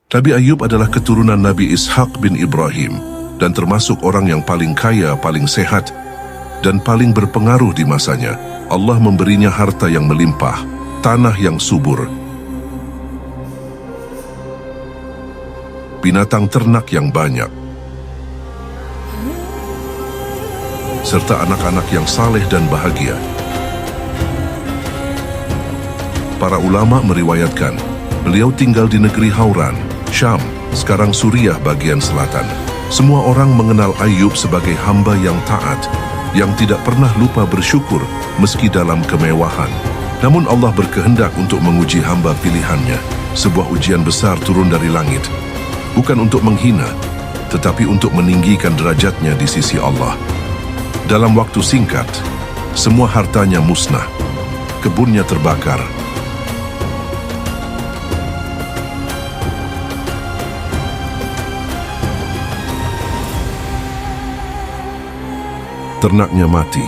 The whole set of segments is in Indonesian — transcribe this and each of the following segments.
Nabi Ayub adalah keturunan Nabi Ishaq bin Ibrahim dan termasuk orang yang paling kaya, paling sehat, dan paling berpengaruh di masanya. Allah memberinya harta yang melimpah, tanah yang subur, binatang ternak yang banyak, serta anak-anak yang saleh dan bahagia. Para ulama meriwayatkan, beliau tinggal di negeri Hauran, Syam, sekarang Suriah bagian selatan. Semua orang mengenal Ayub sebagai hamba yang taat, yang tidak pernah lupa bersyukur meski dalam kemewahan. Namun Allah berkehendak untuk menguji hamba pilihannya. Sebuah ujian besar turun dari langit, bukan untuk menghina, tetapi untuk meninggikan derajatnya di sisi Allah. Dalam waktu singkat, semua hartanya musnah, kebunnya terbakar, ternaknya mati.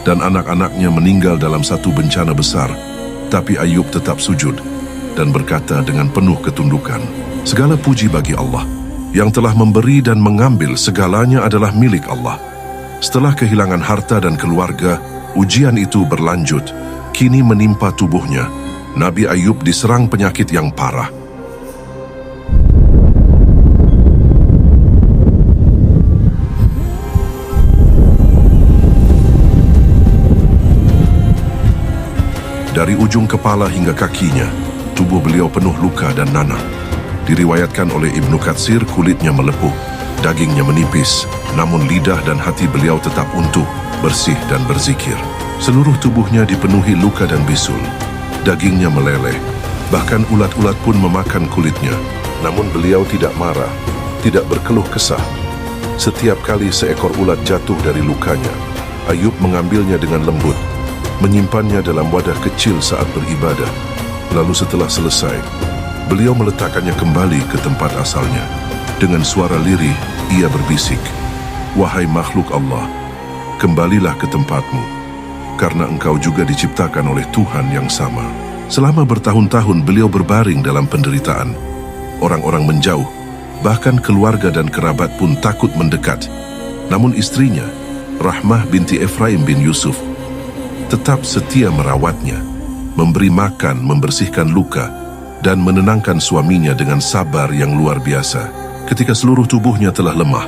Dan anak-anaknya meninggal dalam satu bencana besar. Tapi Ayub tetap sujud dan berkata dengan penuh ketundukan, "Segala puji bagi Allah, yang telah memberi dan mengambil segalanya adalah milik Allah." Setelah kehilangan harta dan keluarga, ujian itu berlanjut. Kini menimpa tubuhnya. Nabi Ayub diserang penyakit yang parah. Dari ujung kepala hingga kakinya, tubuh beliau penuh luka dan nanah. Diriwayatkan oleh Ibnu Katsir, kulitnya melepuh, dagingnya menipis, namun lidah dan hati beliau tetap utuh, bersih dan berzikir. Seluruh tubuhnya dipenuhi luka dan bisul. Dagingnya meleleh, bahkan ulat-ulat pun memakan kulitnya. Namun beliau tidak marah, tidak berkeluh kesah. Setiap kali seekor ulat jatuh dari lukanya, Ayub mengambilnya dengan lembut, menyimpannya dalam wadah kecil saat beribadah. Lalu setelah selesai, beliau meletakkannya kembali ke tempat asalnya. Dengan suara lirih, ia berbisik, "Wahai makhluk Allah, kembalilah ke tempatmu, karena engkau juga diciptakan oleh Tuhan yang sama." Selama bertahun-tahun beliau berbaring dalam penderitaan. Orang-orang menjauh, bahkan keluarga dan kerabat pun takut mendekat. Namun istrinya, Rahmah binti Efraim bin Yusuf, tetap setia merawatnya, memberi makan, membersihkan luka, dan menenangkan suaminya dengan sabar yang luar biasa. Ketika seluruh tubuhnya telah lemah,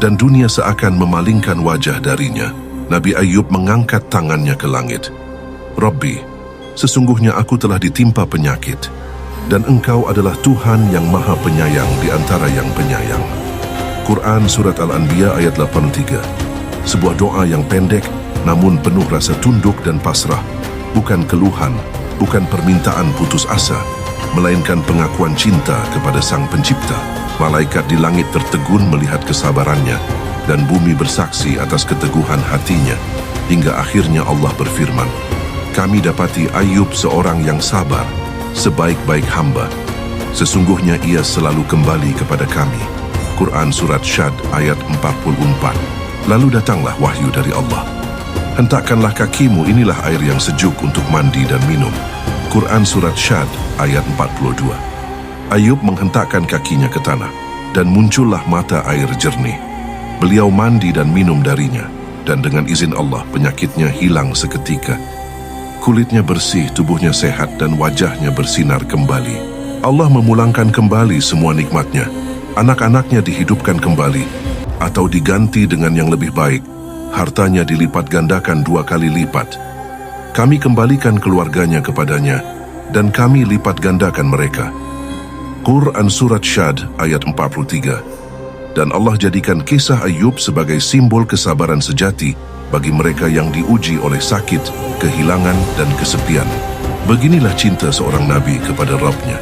dan dunia seakan memalingkan wajah darinya, Nabi Ayub mengangkat tangannya ke langit. "Rabbi, sesungguhnya aku telah ditimpa penyakit, dan Engkau adalah Tuhan yang Maha Penyayang di antara yang penyayang." Quran Surat Al-Anbiya ayat 83. Sebuah doa yang pendek, namun penuh rasa tunduk dan pasrah. Bukan keluhan, bukan permintaan putus asa, melainkan pengakuan cinta kepada Sang Pencipta. Malaikat di langit tertegun melihat kesabarannya, dan bumi bersaksi atas keteguhan hatinya. Hingga akhirnya Allah berfirman, "Kami dapati Ayub seorang yang sabar, sebaik-baik hamba. Sesungguhnya ia selalu kembali kepada kami." Quran Surat Syad ayat 44. Lalu datanglah wahyu dari Allah. "Hentakkanlah kakimu, inilah air yang sejuk untuk mandi dan minum." Quran Surat Syad ayat 42. Ayub menghentakkan kakinya ke tanah, dan muncullah mata air jernih. Beliau mandi dan minum darinya, dan dengan izin Allah penyakitnya hilang seketika. Kulitnya bersih, tubuhnya sehat, dan wajahnya bersinar kembali. Allah memulangkan kembali semua nikmatnya. Anak-anaknya dihidupkan kembali, atau diganti dengan yang lebih baik. Hartanya dilipat gandakan 2 kali lipat. Kami kembalikan keluarganya kepadanya, dan kami lipat gandakan mereka. Quran Surat Syad ayat 43. Dan Allah jadikan kisah Ayub sebagai simbol kesabaran sejati bagi mereka yang diuji oleh sakit, kehilangan, dan kesepian. Beginilah cinta seorang Nabi kepada Rabb-Nya.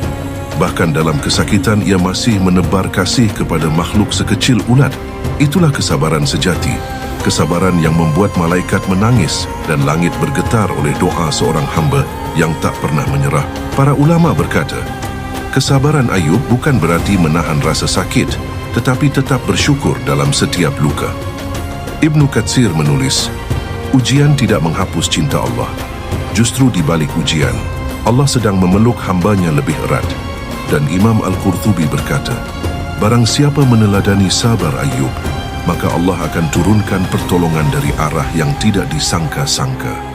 Bahkan dalam kesakitan ia masih menebar kasih kepada makhluk sekecil ulat. Itulah kesabaran sejati, kesabaran yang membuat malaikat menangis dan langit bergetar oleh doa seorang hamba yang tak pernah menyerah. Para ulama berkata, kesabaran Ayub bukan berarti menahan rasa sakit, tetapi tetap bersyukur dalam setiap luka. Ibnu Katsir menulis, ujian tidak menghapus cinta Allah. Justru di balik ujian, Allah sedang memeluk hambanya lebih erat. Dan Imam Al-Qurtubi berkata, barang siapa meneladani sabar Ayub, maka Allah akan turunkan pertolongan dari arah yang tidak disangka-sangka.